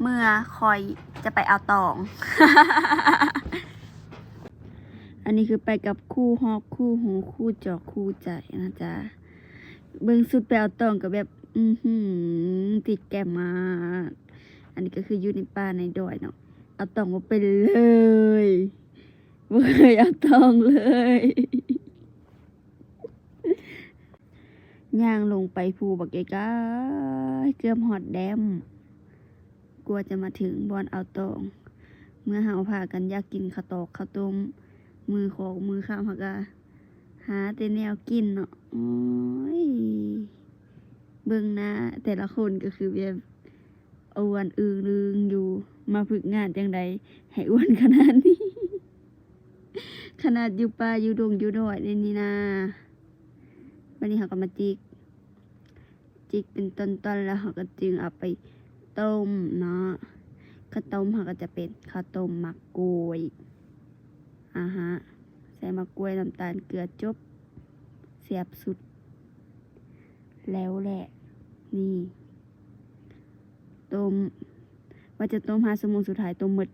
เมื่อคอยจะไปเอาตอง อันนี้คือไปกับคู่ฮอกคู่หูคู่จอกคู่ใจนะจ๊ะเบิ่งสุดไปเอาตองกับแบบ ติดแก้มมากอันนี้ก็คืออยู่ในป่าในดอยเนาะเอาตองมาไปเลยบ่เคยเอาตองเลยย่างลงไปภูบักไกลๆเกือบฮอดแดมกลัวจะมาถึงบอนเอาตอง เมื่อหาพากันอยากกินข้าวตอกข้าวต้มมือของมือข้ามหักหาแต่แนวกินเนาะโอ้ยเบิ่งหน้าแต่ละคนก็คือแบบอ้วนอึงลึงอยู่มาฝึกงานจังใดให้อ้วนขนาดนี้ ขนาดอยู่ป่าอยู่ดงอยู่ดอยเลยนี่นะวันนี้เขาก็มาจิกเป็นต้นๆแล้วเขาก็จึงเอาไปต้มเนาะข้าวต้มเขาก็จะเป็นข้าวต้มหมักกล้วยใส่หมักกล้วยน้ำตาลเกลือจบเสียบสุดแล้วแหละนี่ต้มว่าจะต้ม5 ชั่วโมงสุดท้ายต้มหมด